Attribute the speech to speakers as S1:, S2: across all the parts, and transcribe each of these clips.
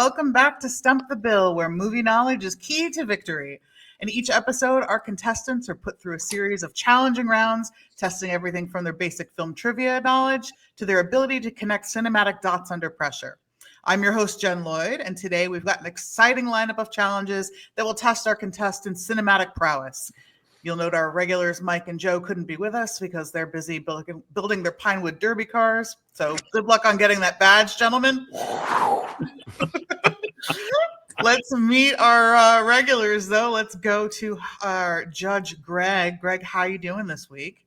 S1: welcome back to Stump the Bill, where movie knowledge is key to victory. In each episode, our contestants are put through a series of challenging rounds, testing everything from their basic film trivia knowledge to their ability to connect cinematic dots under pressure. I'm your host, Jen Lloyd, and today we've got an exciting lineup of challenges that will test our contestants' cinematic prowess. You'll note our regulars, Mike and Joe, couldn't be with us because they're busy building their Pinewood Derby cars. So good luck on getting that badge, gentlemen. Let's meet our regulars, though. Let's go to our judge, Greg. Greg, how you doing this week?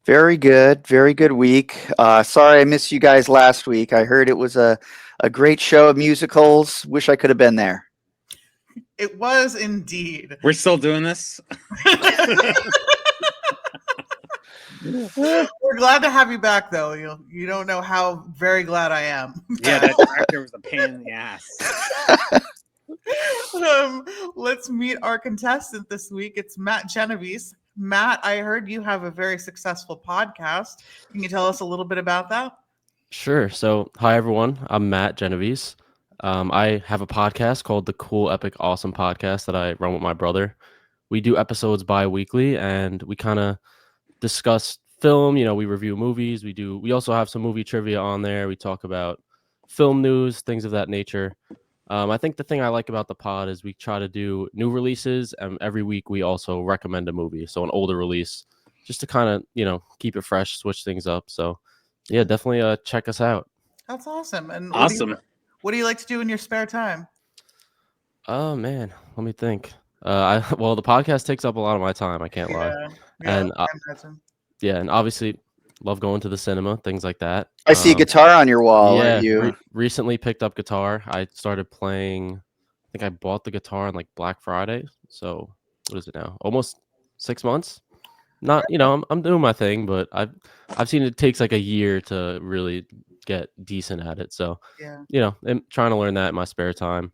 S2: Very good. Very good week. Sorry I missed you guys last week. I heard it was a great show of musicals. Wish I could have been there.
S1: It was indeed.
S3: We're still doing this.
S1: We're glad to have you back, though. You don't know how very glad I am.
S3: Yeah, that director was a pain in the ass.
S1: Let's meet our contestant this week. It's Matt Genovese. Matt, I heard you have a very successful podcast. Can you tell us a little bit about that?
S4: Sure. So, hi, everyone. I'm Matt Genovese. I have a podcast called the Cool Epic Awesome Podcast that I run with my brother. We do episodes bi-weekly, and we kind of discuss film. We review movies. We also have some movie trivia on there. We talk about film news, things of that nature. I think the thing I like about the pod is we try to do new releases, and every week we also recommend a movie. So an older release, just to kind of, keep it fresh, switch things up. So yeah, definitely check us out.
S1: That's awesome. And
S3: Awesome.
S1: What do you like to do in your spare time?
S4: Oh man, let me think. The podcast takes up a lot of my time. I can't lie.
S1: Yeah,
S4: And obviously love going to the cinema, things like that.
S2: I see a guitar on your wall.
S4: Yeah,
S2: Are you?
S4: Recently picked up guitar. I started playing. I think I bought the guitar on like Black Friday. So what is it now? Almost 6 months. Not, I'm doing my thing, but I've seen it takes like a year to really get decent at it. So
S1: yeah,
S4: I'm trying to learn that in my spare time.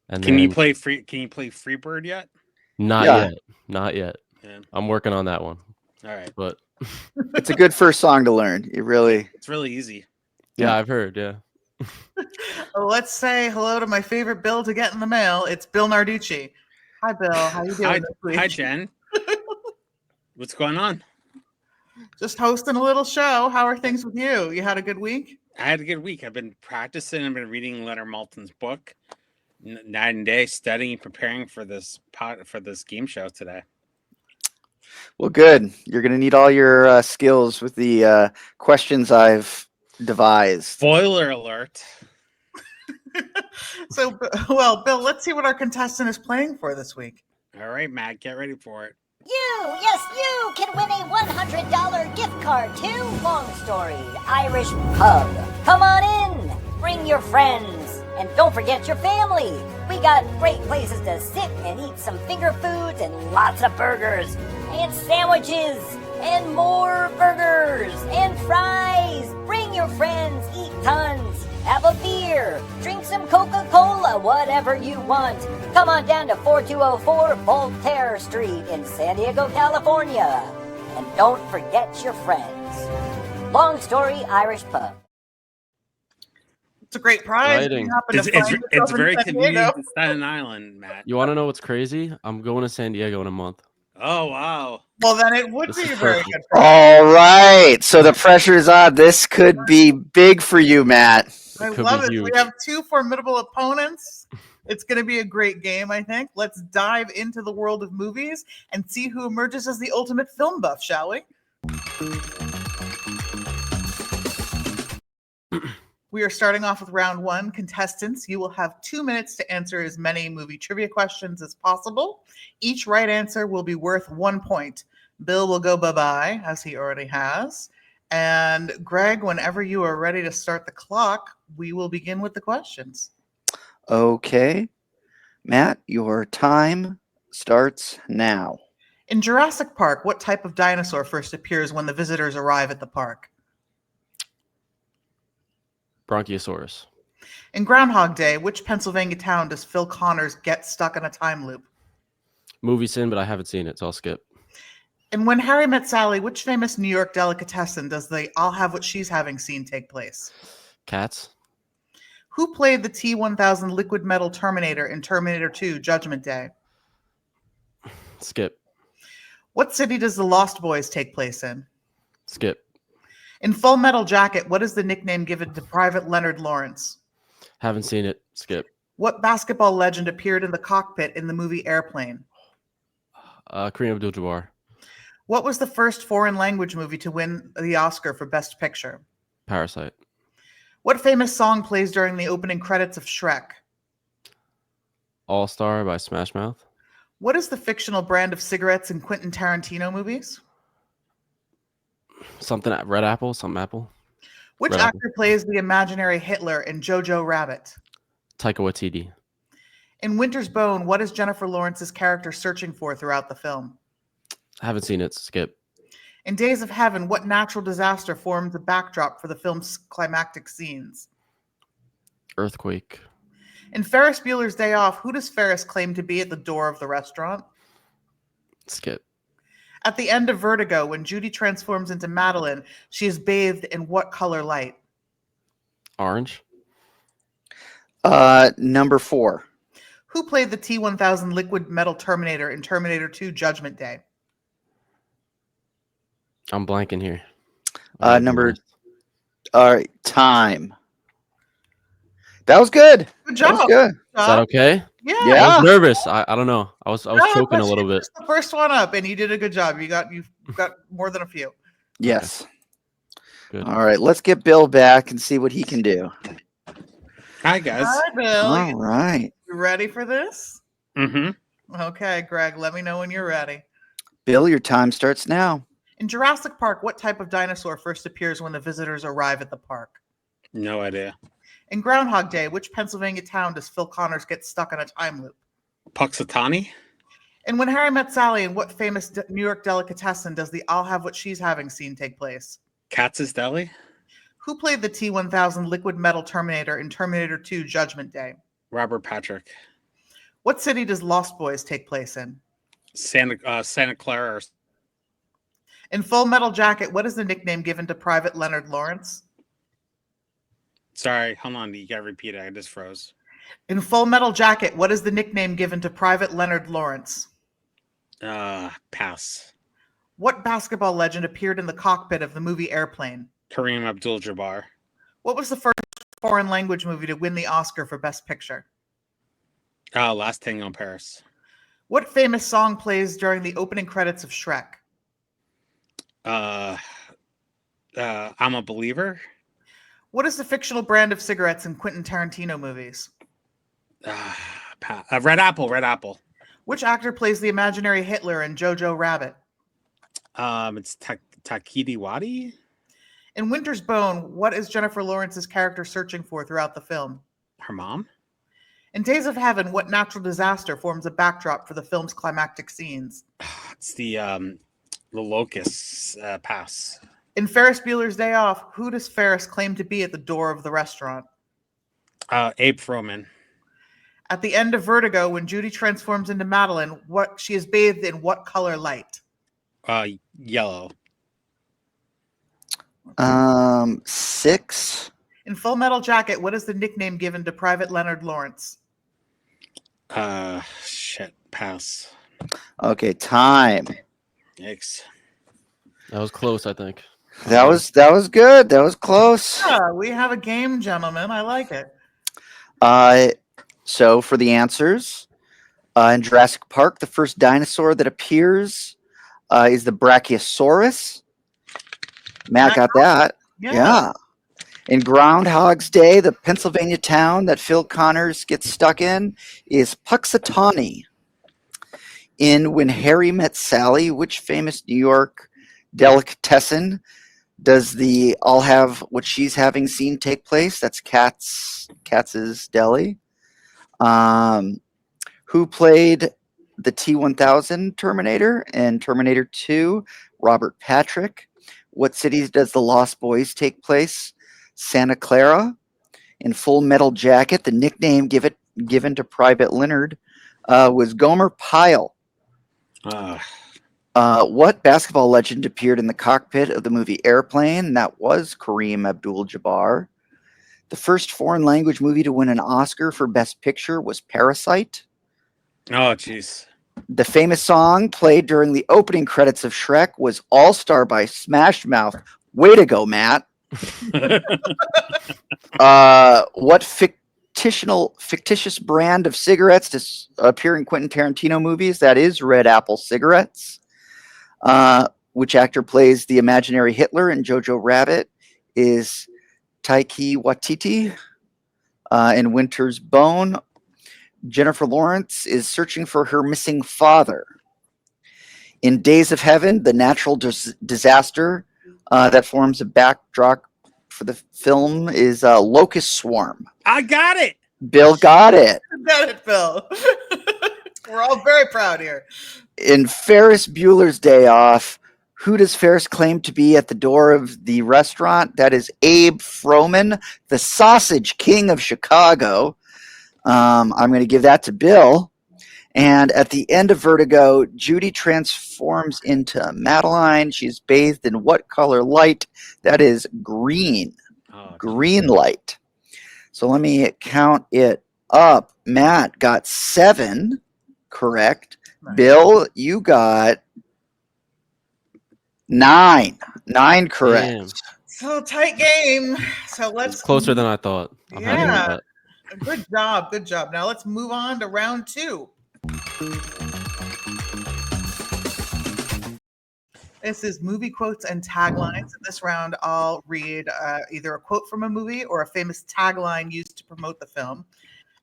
S4: And
S3: Can you play Freebird yet?
S4: Not yet.
S3: Yeah.
S4: I'm working on that one.
S3: All right.
S4: But
S2: It's a good first song to learn. It's
S3: really easy.
S4: yeah, I've heard. Yeah.
S1: Let's say hello to my favorite Bill to get in the mail. It's Bill Narducci. Hi, Bill. How you doing this week?
S3: Hi, Jen. What's going on?
S1: Just hosting a little show. How are things with you? You had a good week?
S3: I had a good week. I've been practicing. I've been reading Leonard Maltin's book night and day, studying, preparing for this game show today.
S2: Well, good. You're going to need all your skills with the questions I've devised.
S3: Spoiler alert.
S1: So, Bill, let's see what our contestant is playing for this week.
S3: All right, Matt, get ready for it.
S5: You can win a $100 gift card to Long Story Irish Pub. Come on in, bring your friends, and don't forget your family. We got great places to sit and eat some finger foods and lots of burgers and sandwiches and more burgers and fries. Bring your friends, eat tons, have a beer, drink some Coca-Cola, whatever you want. Come on down to 4204 Voltaire Street in San Diego, California. And don't forget your friends. Long Story Irish Pub.
S1: It's a great prize.
S3: It's very convenient to Staten Island, Matt.
S4: You want to know what's crazy? I'm going to San Diego in a month.
S3: Oh, wow.
S1: Well, then it would be a very good prize.
S2: All right. So the pressure's on. This could be big for you, Matt.
S1: I love it. We have two formidable opponents. It's going to be a great game, I think. Let's dive into the world of movies and see who emerges as the ultimate film buff, shall we? We are starting off with round one. Contestants, you will have 2 minutes to answer as many movie trivia questions as possible. Each right answer will be worth 1 point. Bill will go bye-bye, as he already has. And Greg, whenever you are ready to start the clock, we will begin with the questions.
S2: Okay. Matt, your time starts now.
S1: In Jurassic Park, what type of dinosaur first appears when the visitors arrive at the park?
S4: Bronchiosaurus.
S1: In Groundhog Day, which Pennsylvania town does Phil Connors get stuck in a time loop?
S4: Movie sin, but I haven't seen it, so I'll skip.
S1: And When Harry Met Sally, which famous New York delicatessen does the I'll have what she's having scene take place?
S4: Cats.
S1: Who played the T-1000 liquid metal Terminator in Terminator 2 Judgment Day?
S4: Skip.
S1: What city does The Lost Boys take place in?
S4: Skip.
S1: In Full Metal Jacket, what is the nickname given to Private Leonard Lawrence?
S4: Haven't seen it. Skip.
S1: What basketball legend appeared in the cockpit in the movie Airplane?
S4: Kareem Abdul-Jabbar.
S1: What was the first foreign language movie to win the Oscar for Best Picture?
S4: Parasite.
S1: What famous song plays during the opening credits of Shrek?
S4: All Star by Smash Mouth.
S1: What is the fictional brand of cigarettes in Quentin Tarantino movies?
S4: Something Red Apple. Something Apple.
S1: Which
S4: Red
S1: actor plays the imaginary Hitler in Jojo Rabbit?
S4: Taika Waititi.
S1: In Winter's Bone, what is Jennifer Lawrence's character searching for throughout the film?
S4: I haven't seen it. Skip.
S1: In Days of Heaven, what natural disaster formed the backdrop for the film's climactic scenes?
S4: Earthquake.
S1: In Ferris Bueller's Day Off, who does Ferris claim to be at the door of the restaurant?
S4: Skip.
S1: At the end of Vertigo, when Judy transforms into Madeline, she is bathed in what color light?
S4: Orange.
S2: Number 4.
S1: Who played the T-1000 liquid metal Terminator in Terminator 2 Judgment Day?
S4: I'm blanking here.
S2: Number. All right, time. That was good.
S1: Good
S2: That
S1: job.
S2: was good.
S4: Is that okay?
S1: Yeah.
S2: Yeah.
S4: I was nervous. I don't know. I was
S1: No,
S4: choking a
S1: but
S4: little
S1: you
S4: bit.
S1: missed the first one up, and you did a good job. You've got more than a few.
S2: Yes.
S4: Good.
S2: All right, let's get Bill back and see what he can do.
S3: Hi, guys.
S1: Hi, Bill.
S2: All right.
S1: You ready for this?
S3: Mm-hmm.
S1: Okay, Greg, let me know when you're ready.
S2: Bill, your time starts now.
S1: In Jurassic Park, what type of dinosaur first appears when the visitors arrive at the park?
S3: No idea.
S1: In Groundhog Day, which Pennsylvania town does Phil Connors get stuck in a time loop?
S3: Puxatani?
S1: And When Harry Met Sally, in what famous New York delicatessen does the I'll Have What She's Having scene take place?
S3: Katz's Deli?
S1: Who played the T-1000 liquid metal Terminator in Terminator 2 Judgment Day?
S3: Robert Patrick.
S1: What city does Lost Boys take place in?
S3: Santa Clara.
S1: In Full Metal Jacket, what is the nickname given to Private Leonard Lawrence?
S3: Sorry, hold on. You got to repeat it. I just froze.
S1: In Full Metal Jacket, what is the nickname given to Private Leonard Lawrence?
S3: Pass.
S1: What basketball legend appeared in the cockpit of the movie Airplane?
S3: Kareem Abdul-Jabbar.
S1: What was the first foreign language movie to win the Oscar for Best Picture?
S3: Last Tango in Paris.
S1: What famous song plays during the opening credits of Shrek?
S3: I'm a Believer.
S1: What is the fictional brand of cigarettes in Quentin Tarantino movies?
S3: Red Apple. Red Apple.
S1: Which actor plays the imaginary Hitler in Jojo Rabbit?
S3: It's Takiti Wadi.
S1: In Winter's Bone, what is Jennifer Lawrence's character searching for throughout the film?
S3: Her mom.
S1: In Days of Heaven, what natural disaster forms a backdrop for the film's climactic scenes?
S3: It's the locusts. Pass.
S1: In Ferris Bueller's Day Off, who does Ferris claim to be at the door of the restaurant?
S3: Abe Froman.
S1: At the end of Vertigo, when Judy transforms into Madeline, what she is bathed in what color light?
S3: Yellow.
S2: 6.
S1: In Full Metal Jacket, what is the nickname given to Private Leonard Lawrence?
S3: Shit. Pass.
S2: Okay, time.
S3: Yikes.
S4: That was close, I think.
S2: That was good. That was close.
S1: Yeah, we have a game, gentlemen. I like it.
S2: So for the answers, in Jurassic Park, the first dinosaur that appears is the Brachiosaurus. Matt got that. Yeah. In Groundhog's Day, the Pennsylvania town that Phil Connors gets stuck in is Puxatawny. In When Harry Met Sally, which famous New York delicatessen does the I'll Have What She's Having scene take place? That's Katz's Deli. Who played the T-1000 Terminator in Terminator 2? Robert Patrick. What cities does The Lost Boys take place? Santa Clara. In Full Metal Jacket, the nickname given to Private Leonard was Gomer Pyle. What basketball legend appeared in the cockpit of the movie Airplane? That was Kareem Abdul-Jabbar. The first foreign language movie to win an Oscar for Best Picture was Parasite.
S3: Oh, jeez.
S2: The famous song played during the opening credits of Shrek was All Star by Smash Mouth. Way to go, Matt. What fictitious brand of cigarettes does appear in Quentin Tarantino movies? That is Red Apple cigarettes. Which actor plays the imaginary Hitler in Jojo Rabbit? Is Taiki Waititi in Winter's Bone. Jennifer Lawrence is searching for her missing father. In Days of Heaven, the natural disaster that forms a backdrop for the film is Locust Swarm.
S3: I got it.
S2: Bill got it.
S1: Got it, Bill. We're all very proud here.
S2: In Ferris Bueller's Day Off, who does Ferris claim to be at the door of the restaurant? That is Abe Froman, the Sausage King of Chicago. I'm going to give that to Bill. And at the end of Vertigo, Judy transforms into Madeline. She's bathed in what color light? That is green. Green light. So let me count it up. Matt got 7 correct. Nice. Bill, you got 9. 9 correct.
S4: Damn.
S1: So tight game. So let's.
S4: It's closer than I thought. I'm happy with that.
S1: Good job. Good job. Now let's move on to round 2. This is movie quotes and taglines. In this round, I'll read either a quote from a movie or a famous tagline used to promote the film.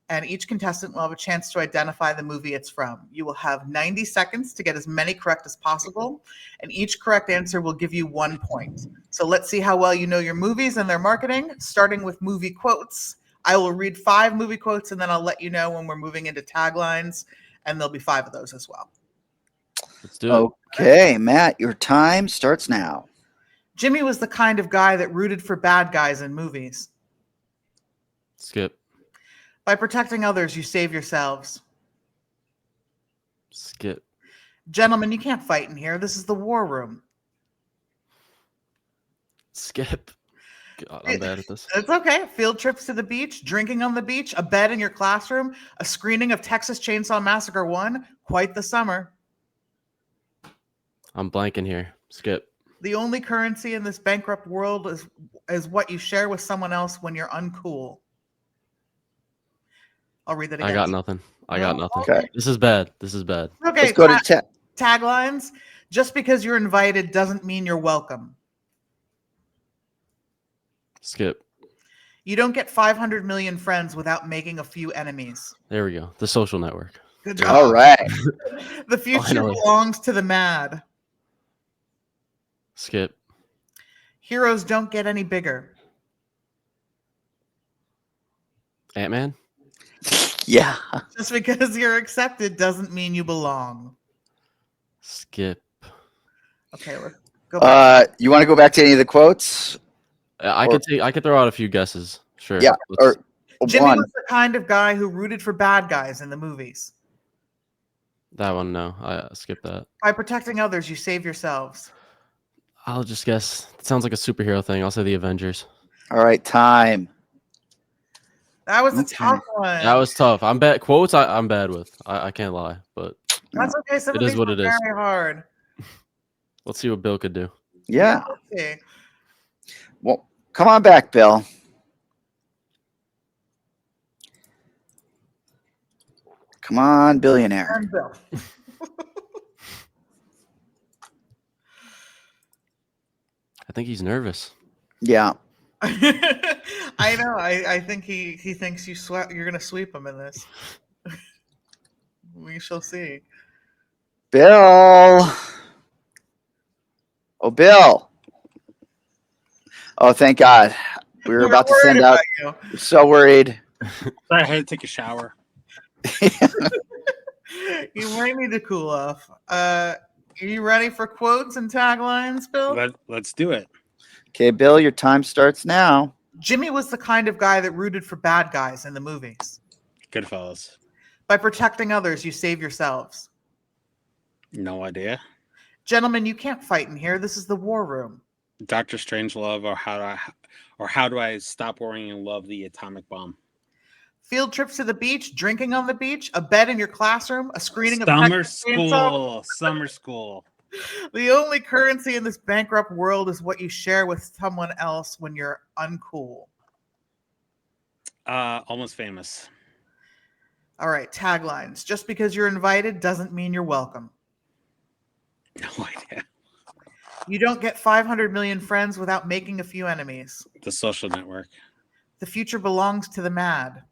S1: And each contestant will have a chance to identify the movie it's from. You will have 90 seconds to get as many correct as possible. And each correct answer will give you 1 point. So let's see how well you know your movies and their marketing. Starting with movie quotes. I will read 5 movie quotes and then I'll let you know when we're moving into taglines. And there'll be 5 of those as well.
S4: Let's do it.
S2: Okay, Matt, your time starts now.
S1: Jimmy was the kind of guy that rooted for bad guys in movies.
S4: Skip.
S1: By protecting others, you save yourselves.
S4: Skip.
S1: Gentlemen, you can't fight in here. This is the war room.
S4: Skip. God, I'm bad at this.
S1: It's okay. Field trips to the beach, drinking on the beach, a bed in your classroom, a screening of Texas Chainsaw Massacre 1. Quite the summer.
S4: I'm blanking here. Skip.
S1: The only currency in this bankrupt world is what you share with someone else when you're uncool. I'll read that again.
S4: I got nothing. I got nothing.
S2: Okay.
S4: This is bad. This is bad.
S1: Okay.
S2: Let's go to
S1: taglines. Just because you're invited doesn't mean you're welcome.
S4: Skip.
S1: You don't get 500 million friends without making a few enemies.
S4: There we go. The Social Network.
S1: Good job.
S2: All right.
S1: The future belongs to the mad.
S4: Skip.
S1: Heroes don't get any bigger.
S4: Ant-Man.
S2: Yeah.
S1: Just because you're accepted doesn't mean you belong.
S4: Skip.
S1: Okay, let's go back.
S2: You want to go back to any of the quotes?
S4: I could throw out a few guesses. Sure.
S2: Yeah. Or
S1: Jimmy
S2: one.
S1: was the kind of guy who rooted for bad guys in the movies.
S4: That one, no. I skipped that.
S1: By protecting others, you save yourselves.
S4: I'll just guess. It sounds like a superhero thing. I'll say the Avengers.
S2: All right, time.
S1: That was a tough one.
S4: That was tough. I'm bad. Quotes, I'm bad with. I can't lie, but
S1: That's okay. Some
S4: it
S1: of
S4: is
S1: these
S4: what
S1: were
S4: it is.
S1: very hard.
S4: Let's see what Bill could do.
S2: Yeah.
S1: Let's see.
S2: Well, come on back, Bill. Come on, billionaire.
S1: And Bill.
S4: I think he's nervous.
S2: Yeah.
S1: I know. I think he thinks you're going to sweep him in this. We shall see.
S2: Bill. Oh, Bill. Oh, thank God. We were about to send out. We're so worried.
S3: I had to take a shower.
S1: You might need to cool off. Are you ready for quotes and taglines, Bill?
S3: Let's do it.
S2: Okay, Bill, your time starts now.
S1: Jimmy was the kind of guy that rooted for bad guys in the movies.
S3: Goodfellas.
S1: By protecting others, you save yourselves.
S3: No idea.
S1: Gentlemen, you can't fight in here. This is the war room.
S3: Dr. Strangelove, or how do I stop worrying and love the atomic bomb?
S1: Field trips to the beach, drinking on the beach, a bed in your classroom, a screening of
S3: Summer
S1: Texas Chainsaw.
S3: school. Summer school.
S1: The only currency in this bankrupt world is what you share with someone else when you're uncool.
S3: Almost famous.
S1: All right, taglines. Just because you're invited doesn't mean you're welcome.
S3: No idea.
S1: You don't get 500 million friends without making a few enemies.
S3: The Social Network.
S1: The future belongs to the mad.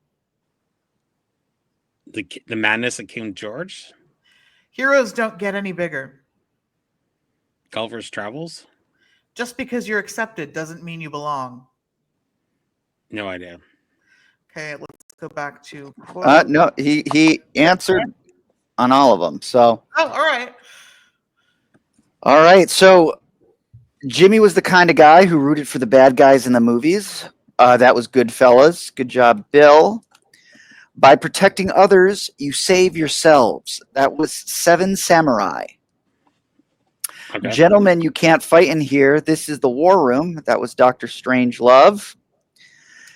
S3: The Madness of King George.
S1: Heroes don't get any bigger.
S3: Gulliver's Travels.
S1: Just because you're accepted doesn't mean you belong.
S3: No idea.
S1: Okay, let's go back to.
S2: No, he answered on all of them. So.
S1: Oh, all right.
S2: All right. So Jimmy was the kind of guy who rooted for the bad guys in the movies. That was Goodfellas. Good job, Bill. By protecting others, you save yourselves. That was Seven Samurai.
S3: Okay.
S2: Gentlemen, you can't fight in here. This is the war room. That was Dr. Strangelove.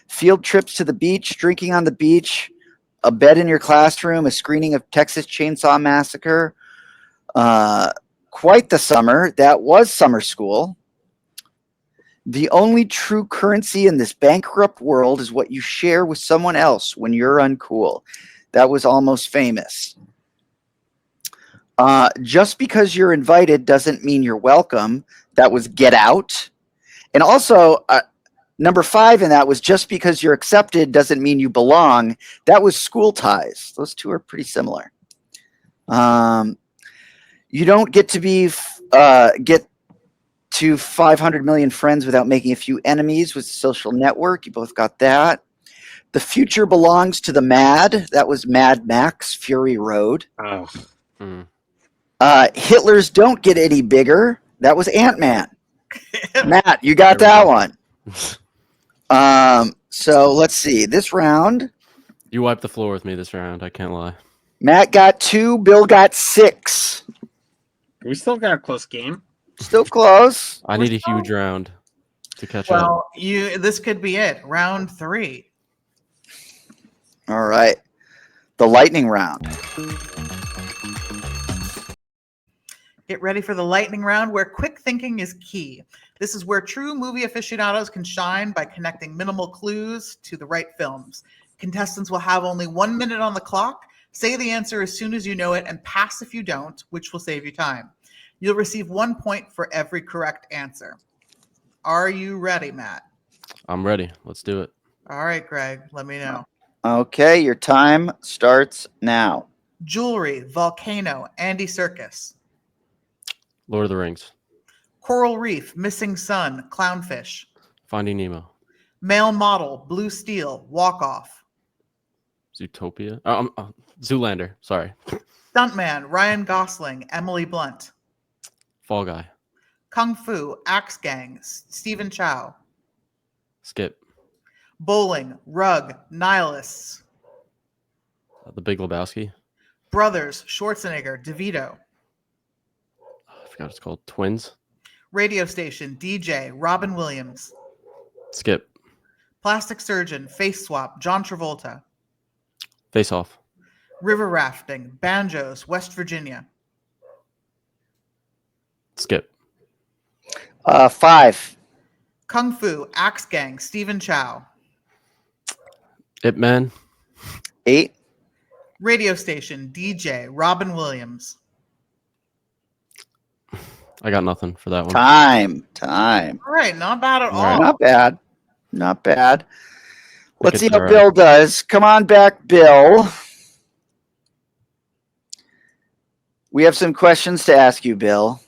S2: Field trips to the beach, drinking on the beach, a bed in your classroom, a screening of Texas Chainsaw Massacre. Quite the summer. That was summer school. The only true currency in this bankrupt world is what you share with someone else when you're uncool. That was Almost Famous. Just because you're invited doesn't mean you're welcome. That was Get Out. And also, number 5 in that was just because you're accepted doesn't mean you belong. That was School Ties. Those two are pretty similar. You don't get to get to 500 million friends without making a few enemies with Social Network. You both got that. The future belongs to the mad. That was Mad Max Fury Road.
S3: Oh.
S2: Hitlers don't get any bigger. That was Ant-Man. Matt, you got that one. So let's see. This round.
S4: You wiped the floor with me this round. I can't lie.
S2: Matt got 2. Bill got 6.
S3: We still got a close game.
S2: Still close.
S4: I need a huge round to catch up.
S1: Well, this could be it. Round 3.
S2: All right. The lightning round.
S1: Get ready for the lightning round where quick thinking is key. This is where true movie aficionados can shine by connecting minimal clues to the right films. Contestants will have only 1 minute on the clock. Say the answer as soon as you know it and pass if you don't, which will save you time. You'll receive 1 point for every correct answer. Are you ready, Matt?
S4: I'm ready. Let's do it.
S1: All right, Greg, let me know.
S2: Okay, your time starts now.
S1: Jewelry, Volcano, Andy Serkis.
S4: Lord of the Rings.
S1: Coral Reef, Missing Sun, Clownfish.
S4: Finding Nemo.
S1: Male Model, Blue Steel, Walk Off.
S4: Zootopia. Zoolander. Sorry.
S1: Stuntman, Ryan Gosling, Emily Blunt.
S4: Fall Guy.
S1: Kung Fu, Axe Gang, Stephen Chow.
S4: Skip.
S1: Bowling, Rug, Nihilists.
S4: The Big Lebowski.
S1: Brothers, Schwarzenegger, DeVito.
S4: I forgot what it's called. Twins.
S1: Radio Station, DJ, Robin Williams.
S4: Skip.
S1: Plastic Surgeon, Face Swap, John Travolta.
S4: Face Off.
S1: River Rafting, Banjos, West Virginia.
S4: Skip.
S2: 5.
S1: Kung Fu, Axe Gang, Stephen Chow.
S4: Ip Man.
S2: 8.
S1: Radio Station, DJ, Robin Williams.
S4: I got nothing for that one.
S2: Time.
S1: All right, not bad at all.
S4: All right.
S2: Not bad. Let's see
S4: it's
S2: how
S4: all
S2: Bill does. Come on back, Bill. We have some questions to ask you, Bill.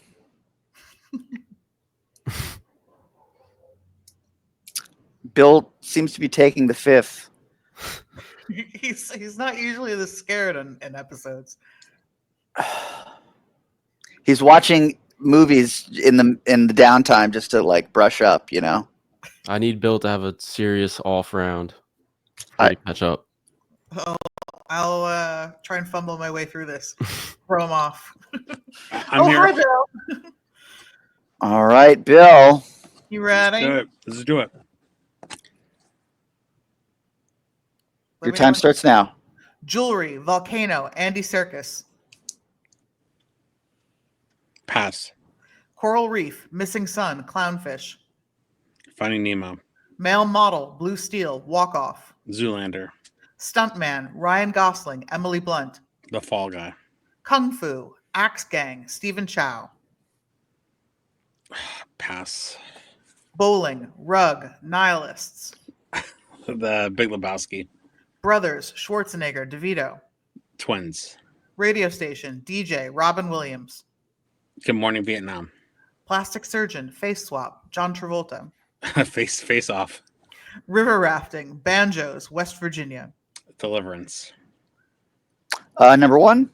S2: Bill seems to be taking the 5th.
S1: He's not usually this scared in episodes.
S2: He's watching movies in the downtime just to like brush up, you know.
S4: I need Bill to have a serious off round to catch up.
S1: I'll try and fumble my way through this. Throw him off.
S3: I'm here.
S1: Hi, Bill.
S2: All right, Bill.
S1: You ready?
S3: Let's do it.
S2: Your time starts now.
S1: Jewelry, volcano, Andy Serkis.
S3: Pass.
S1: Coral reef, missing sun, clownfish.
S3: Finding Nemo.
S1: Male model, blue steel, walk off.
S3: Zoolander.
S1: Stuntman, Ryan Gosling, Emily Blunt.
S3: The Fall Guy.
S1: Kung Fu, Axe Gang, Stephen Chow.
S3: Pass.
S1: Bowling, Rug, Nihilists.
S3: The Big Lebowski.
S1: Brothers, Schwarzenegger, DeVito.
S3: Twins.
S1: Radio station, DJ, Robin Williams.
S3: Good Morning Vietnam.
S1: Plastic surgeon, face swap, John Travolta.
S3: Face Off.
S1: River rafting, banjos, West Virginia.
S3: Deliverance.
S2: Number 1.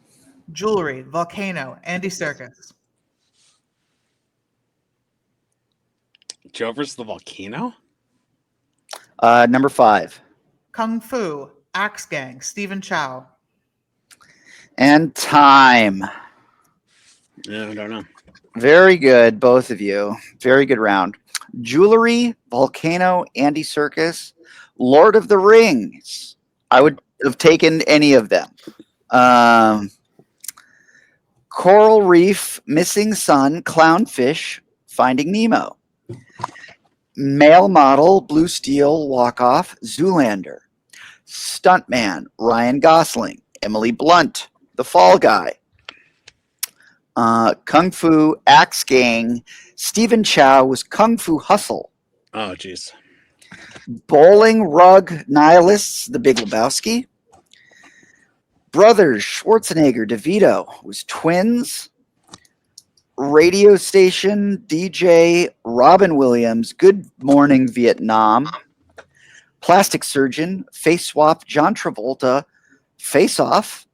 S1: Jewelry, volcano, Andy Serkis.
S3: Joe versus the Volcano?
S2: Number 5.
S1: Kung Fu, Axe Gang, Stephen Chow.
S2: And time.
S3: Yeah, I don't know.
S2: Very good, both of you. Very good round. Jewelry, volcano, Andy Serkis, Lord of the Rings. I would have taken any of them. Coral reef, missing sun, clownfish, Finding Nemo. Male model, blue steel, walk off, Zoolander. Stuntman, Ryan Gosling, Emily Blunt, The Fall Guy. Kung Fu, Axe Gang, Stephen Chow was Kung Fu Hustle.
S3: Oh, jeez.
S2: Bowling, Rug, Nihilists, The Big Lebowski. Brothers, Schwarzenegger, DeVito was Twins. Radio station, DJ, Robin Williams, Good Morning Vietnam. Plastic surgeon, face swap, John Travolta, Face Off.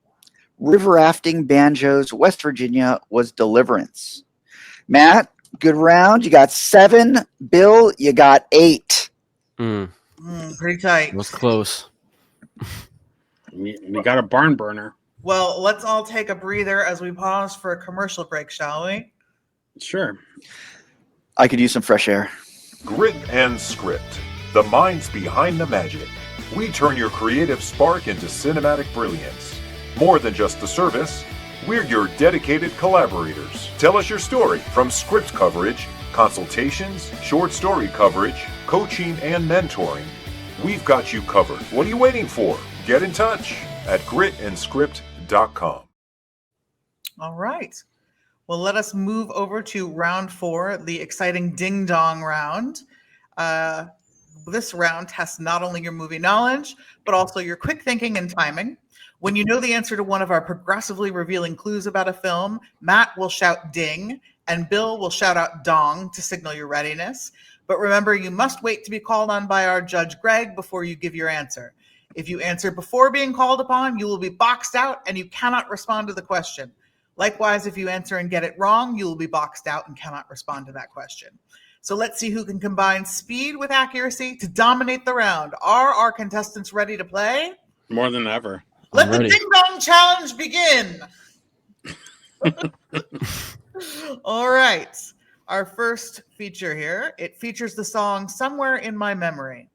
S2: River rafting, banjos, West Virginia was Deliverance. Matt, good round. You got 7. Bill, you got 8.
S1: Pretty tight.
S4: It was close.
S3: We got a barn burner.
S1: Well, let's all take a breather as we pause for a commercial break, shall we?
S3: Sure.
S2: I could use some fresh air.
S6: Grit and Script, the minds behind the magic. We turn your creative spark into cinematic brilliance. More than just a service, we're your dedicated collaborators. Tell us your story, from script coverage, consultations, short story coverage, coaching, and mentoring. We've got you covered. What are you waiting for? Get in touch at gritandscript.com.
S1: All right. Well, let us move over to round 4, the exciting ding dong round. This round tests not only your movie knowledge, but also your quick thinking and timing. When you know the answer to one of our progressively revealing clues about a film, Matt will shout ding, and Bill will shout out dong to signal your readiness. But remember, you must wait to be called on by our judge, Greg, before you give your answer. If you answer before being called upon, you will be boxed out and you cannot respond to the question. Likewise, if you answer and get it wrong, you will be boxed out and cannot respond to that question. So let's see who can combine speed with accuracy to dominate the round. Are our contestants ready to play?
S3: More than ever.
S1: Let
S4: I'm
S1: the
S4: ready.
S1: ding dong challenge begin. All right. Our first feature here, it features the song Somewhere in My Memory.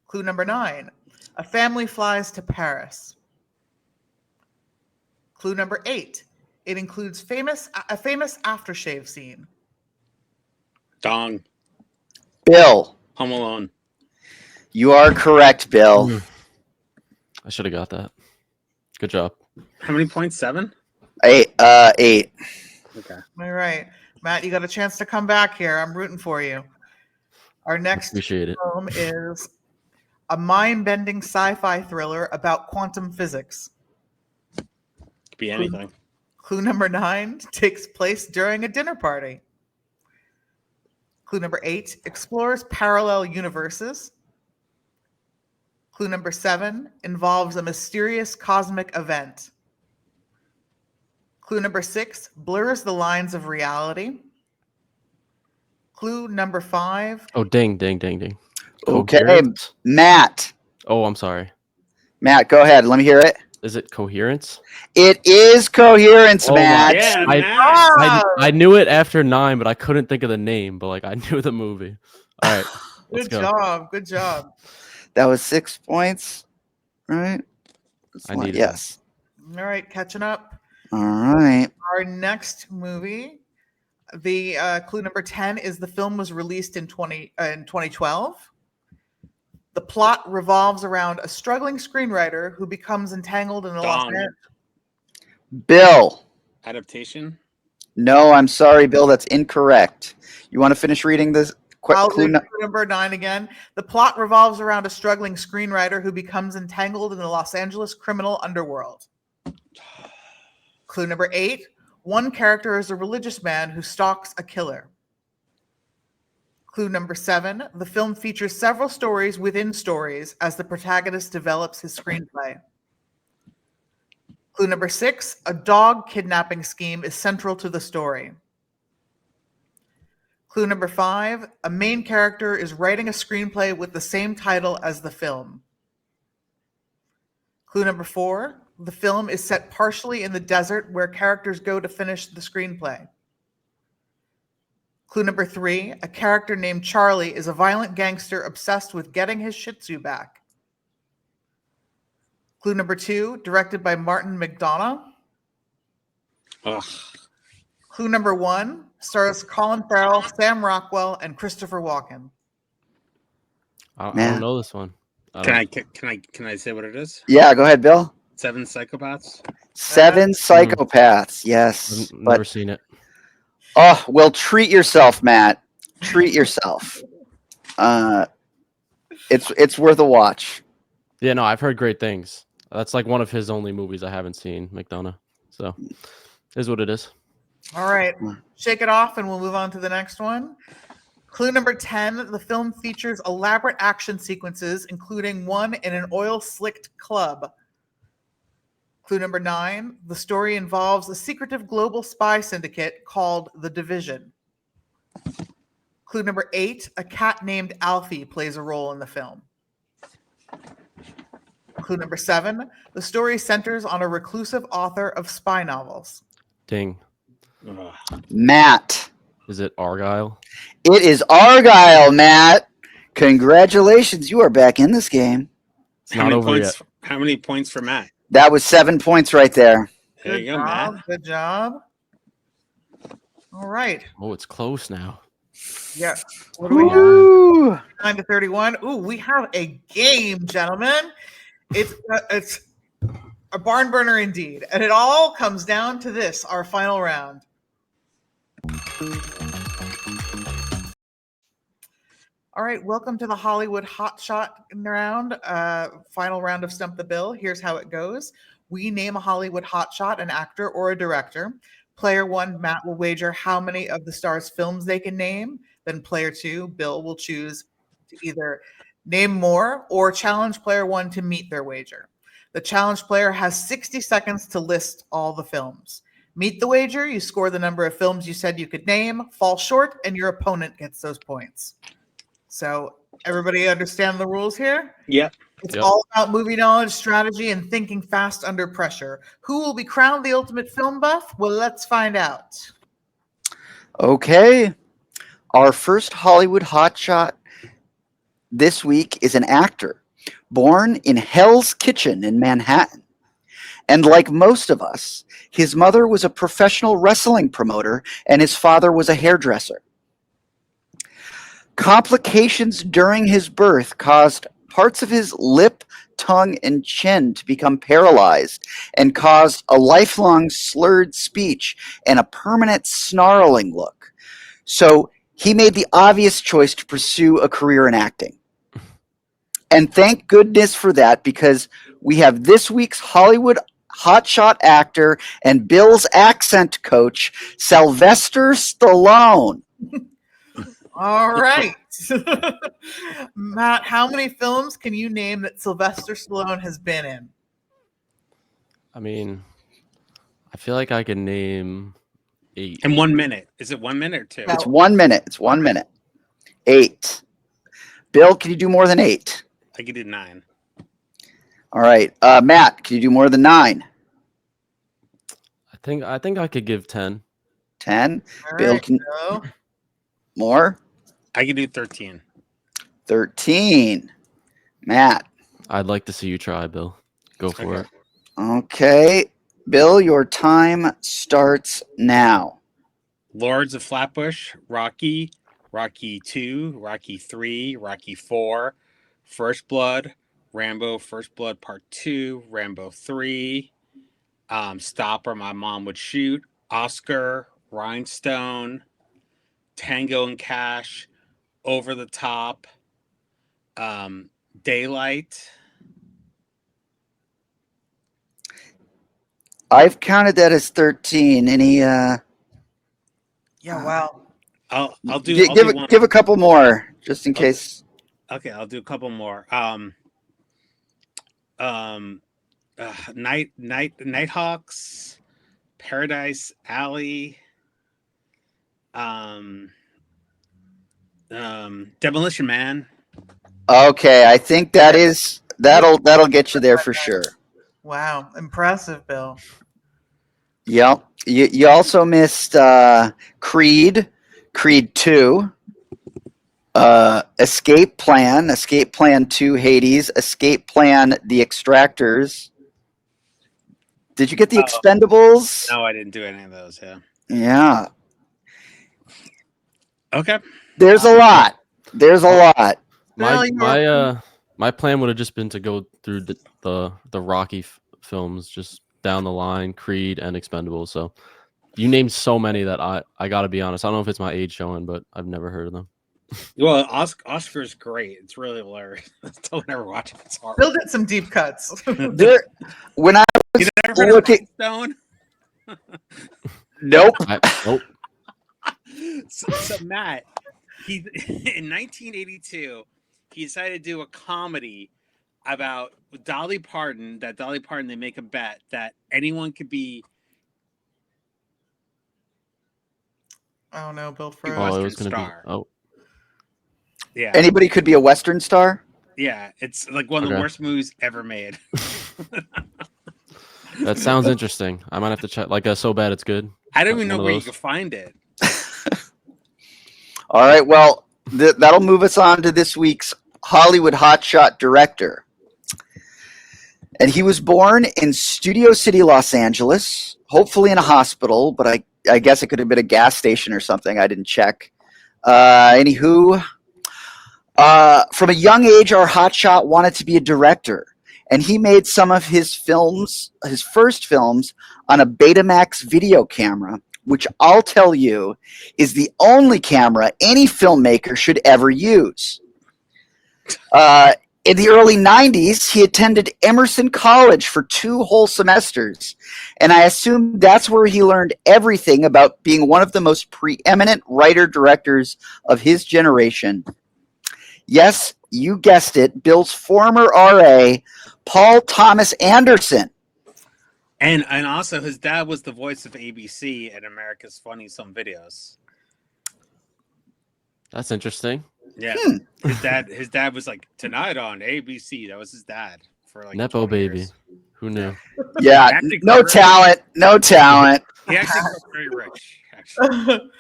S1: Clue number 9, a family flies to Paris. Clue number 8, it includes a famous aftershave scene.
S3: Dong.
S2: Bill,
S3: Home Alone.
S2: you are correct, Bill.
S4: I should have got that. Good job.
S3: How many points? 7?
S2: 8.
S3: Okay.
S1: All right. Matt, you got a chance to come back here. I'm rooting for you. Our next
S4: Appreciate it.
S1: film is a mind-bending sci-fi thriller about quantum physics.
S3: Could be anything.
S1: Clue number 9 takes place during a dinner party. Clue number 8 explores parallel universes. Clue number 7 involves a mysterious cosmic event. Clue number 6 blurs the lines of reality. Clue number 5.
S4: Oh, ding, ding, ding, ding.
S2: Okay,
S4: Coherent?
S2: Matt.
S4: Oh, I'm sorry.
S2: Matt, go ahead. Let me hear it.
S4: Is it Coherence?
S2: It is Coherence,
S4: Oh my-
S2: Matt.
S3: Yeah,
S4: I-
S3: Matt.
S4: I knew it after 9, but I couldn't think of the name. But like I knew the movie. All right, let's
S1: Good
S4: go.
S1: job. Good job.
S2: That was 6 points, right?
S4: I needed that.
S2: Yes.
S1: All right, catching up.
S2: All right.
S1: Our next movie, the clue number 10 is the film was released in 2012. The plot revolves around a struggling screenwriter who becomes entangled in the Los
S3: Dong.
S1: Angeles.
S2: Bill.
S3: Adaptation.
S2: No, I'm sorry, Bill. That's incorrect. You want to finish reading this?
S1: I'll
S2: Clue
S1: do
S2: nu-
S1: clue number 9 again. The plot revolves around a struggling screenwriter who becomes entangled in the Los Angeles criminal underworld. Clue number 8. One character is a religious man who stalks a killer. Clue number 7. The film features several stories within stories as the protagonist develops his screenplay. Clue number 6. A dog kidnapping scheme is central to the story. Clue number 5. A main character is writing a screenplay with the same title as the film. Clue number 4. The film is set partially in the desert where characters go to finish the screenplay. Clue number 3. A character named Charlie is a violent gangster obsessed with getting his Shih Tzu back. Clue number 2. Directed by Martin McDonough.
S3: Ugh.
S1: Clue number 1. Stars Colin Farrell, Sam Rockwell, and Christopher Walken.
S4: I
S2: Man.
S4: don't know this one.
S3: Can I say what it is?
S2: Yeah, go ahead, Bill.
S3: 7 Psychopaths.
S2: 7 Psychopaths. Yes.
S4: I've
S2: But
S4: never seen it.
S2: oh, well, treat yourself, Matt. Treat yourself. It's worth a watch.
S4: Yeah, no, I've heard great things. That's like one of his only movies I haven't seen, McDonough. So, is what it is.
S1: All right, shake it off and we'll move on to the next one. Clue number 10, the film features elaborate action sequences, including one in an oil-slicked club. Clue number 9, the story involves a secretive global spy syndicate called The Division. Clue number 8, a cat named Alfie plays a role in the film. Clue number 7, the story centers on a reclusive author of spy novels.
S4: Ding.
S3: Ugh.
S2: Matt.
S4: Is it Argyle?
S2: It is Argyle, Matt. Congratulations. You are back in this game.
S4: It's not over yet.
S3: How many points for Matt?
S2: That was 7 points right there.
S3: There you go, Matt.
S1: Good job. All right.
S4: Oh, it's close now.
S1: Yeah. What do we have?
S2: Ooh.
S1: 9 to 31. Ooh, we have a game, gentlemen. It's a barn burner indeed. And it all comes down to this, our final round. All right, welcome to the Hollywood Hot Shot round, final round of Stump the Bill. Here's how it goes. We name a Hollywood hotshot, an actor or a director. Player 1, Matt, will wager how many of the stars' films they can name. Then player 2, Bill, will choose to either name more or challenge player 1 to meet their wager. The challenge player has 60 seconds to list all the films. Meet the wager, you score the number of films you said you could name, fall short, and your opponent gets those points. So everybody understand the rules here?
S3: Yep.
S1: It's all about movie knowledge, strategy, and thinking fast under pressure. Who will be crowned the ultimate film buff? Well, let's find out.
S2: Okay. Our first Hollywood hotshot this week is an actor born in Hell's Kitchen in Manhattan. And like most of us, his mother was a professional wrestling promoter and his father was a hairdresser. Complications during his birth caused parts of his lip, tongue, and chin to become paralyzed and caused a lifelong slurred speech and a permanent snarling look. So he made the obvious choice to pursue a career in acting. And thank goodness for that, because we have this week's Hollywood hotshot actor and Bill's accent coach, Sylvester Stallone.
S1: All right. Matt, how many films can you name that Sylvester Stallone has been in?
S4: I mean, I feel like I can name 8.
S3: In 1 minute. Is it 1 minute or 2?
S2: It's 1 minute. It's 1 minute. 8. Bill, can you do more than 8?
S3: I could do 9.
S2: All right. Matt, can you do more than 9?
S4: I think I could give 10.
S2: 10.
S1: All
S2: Bill,
S1: right,
S2: can
S1: Bill.
S2: more?
S3: I can do 13.
S2: 13. Matt.
S4: I'd like to see you try, Bill. Go for
S3: Okay.
S4: it.
S2: Okay. Bill, your time starts now.
S3: Lords of Flatbush, Rocky, Rocky 2, Rocky 3, Rocky 4, First Blood, Rambo First Blood Part 2, Rambo 3, Stop or My Mom Would Shoot, Oscar, Rhinestone, Tango and Cash, Over the Top, Daylight.
S2: I've counted that as 13. Any
S1: Yeah, wow.
S3: I'll do
S2: give
S3: one.
S2: give a couple more just in case.
S3: Okay, I'll do a couple more. Nighthawks, Paradise Alley, Demolition Man.
S2: Okay, I think that'll get you there for sure.
S1: Wow, impressive, Bill.
S2: Yep. You also missed Creed 2, Escape Plan 2, Hades, Escape Plan, The Extractors. Did you get the Expendables?
S3: No, I didn't do any of those. Yeah.
S2: Yeah.
S3: Okay.
S2: There's a lot.
S4: My plan would have just been to go through the Rocky films just down the line, Creed and Expendables. So you named so many that I got to be honest. I don't know if it's my age showing, but I've never heard of them.
S3: Well, Oscar's great. It's really hilarious. Don't ever watch it. It's horrible.
S1: Bill did some deep cuts.
S2: When I was
S3: You never heard of Rhinestone?
S2: Nope.
S4: Nope.
S3: So Matt, in 1982, he decided to do a comedy about Dolly Parton. That Dolly Parton, they make a bet that anyone could be.
S1: Oh no, Bill
S3: a
S1: froze.
S4: Oh, it was
S3: Western
S4: gonna
S3: star.
S4: be. Oh,
S3: Yeah,
S2: Anybody could be a Western star.
S3: yeah. It's like one of the
S4: Okay.
S3: worst movies ever made.
S4: that sounds interesting. I might have to check. Like So Bad It's Good.
S3: I don't even know
S4: One of
S3: where you
S4: those.
S3: can find it.
S2: All right. Well, that'll move us on to this week's Hollywood hotshot director. And he was born in Studio City, Los Angeles, hopefully in a hospital, but I guess it could have been a gas station or something. I didn't check. Anywho, from a young age, our hotshot wanted to be a director. And he made some of his first films, on a Betamax video camera, which I'll tell you is the only camera any filmmaker should ever use. In the early 90s, he attended Emerson College for 2 whole semesters, and I assume that's where he learned everything about being one of the most preeminent writer-directors of his generation. Yes, you guessed it, Bill's former RA, Paul Thomas Anderson.
S3: And also, his dad was the voice of ABC at America's Funny Some Videos.
S4: That's interesting.
S3: Yeah, his dad was like tonight on ABC. That was his dad for like
S4: Nepo
S3: 20
S4: baby.
S3: years.
S4: Who knew?
S2: Yeah, no talent.
S3: He actually got very rich. Actually,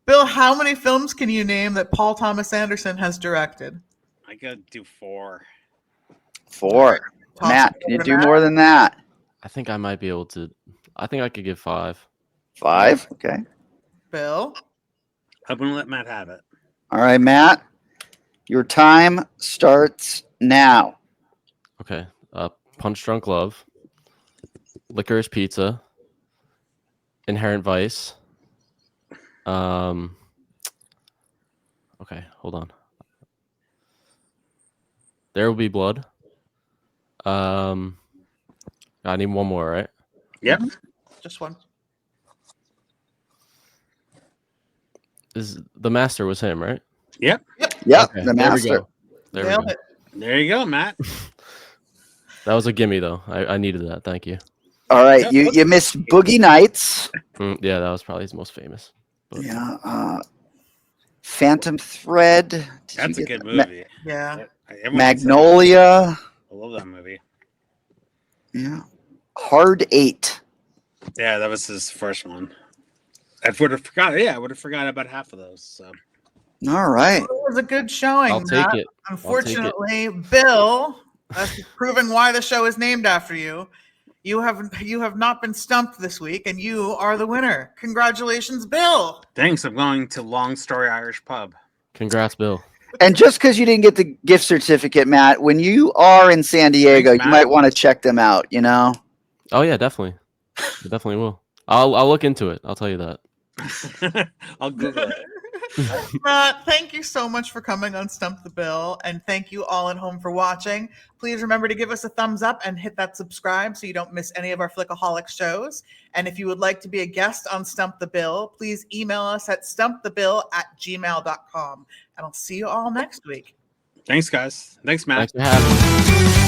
S1: Bill, how many films can you name that Paul Thomas Anderson has directed?
S3: I gotta do 4.
S2: 4.
S1: Toss
S2: Matt,
S1: it
S2: can you
S1: over
S2: do
S1: Matt.
S2: more than that?
S4: I think I might be able to. I think I could give 5.
S2: 5? Okay.
S1: Bill?
S3: I'm gonna let Matt have it.
S2: All right, Matt. Your time starts now.
S4: Okay. Punch Drunk Love, Licorice Pizza, Inherent Vice. Okay, hold on. There Will Be Blood. I need one more, right?
S3: Yep.
S1: Just one.
S4: The Master was him, right?
S3: Yep.
S2: Yep,
S4: Okay,
S2: the master.
S4: There we
S1: Nailed
S4: go.
S1: it.
S3: There you go, Matt.
S4: That was a gimme, though. I needed that. Thank you.
S2: All right, you missed Boogie Nights.
S4: Yeah, that was probably his most famous. But
S2: Yeah. Phantom Thread.
S3: That's a good movie.
S1: Yeah.
S3: Everyone
S2: Magnolia.
S3: I love that movie.
S2: Yeah. Hard 8.
S3: Yeah, that was his first one. I would have forgot. Yeah, I would have forgot about half of those. So.
S2: All right.
S1: It was a good showing.
S4: I'll take
S1: Matt.
S4: it.
S1: Unfortunately, Bill, that's proving why the show is named after you. You have not been stumped this week, and you are the winner. Congratulations, Bill.
S3: Thanks. I'm going to Long Story Irish Pub.
S4: Congrats, Bill.
S2: And just because you didn't get the gift certificate, Matt, when you are in San Diego,
S3: Thanks,
S2: you
S3: Matt.
S2: might want to check them out, you know?
S4: Oh yeah, definitely. I definitely will. I'll look into it. I'll tell you that.
S3: I'll Google it.
S1: Matt, thank you so much for coming on Stump the Bill, and thank you all at home for watching. Please remember to give us a thumbs up and hit that subscribe so you don't miss any of our Flickaholic shows. And if you would like to be a guest on Stump the Bill, please email us at stumpthebill@gmail.com. And I'll see you all next week.
S3: Thanks, guys. Thanks, Matt.
S4: Thanks for having me.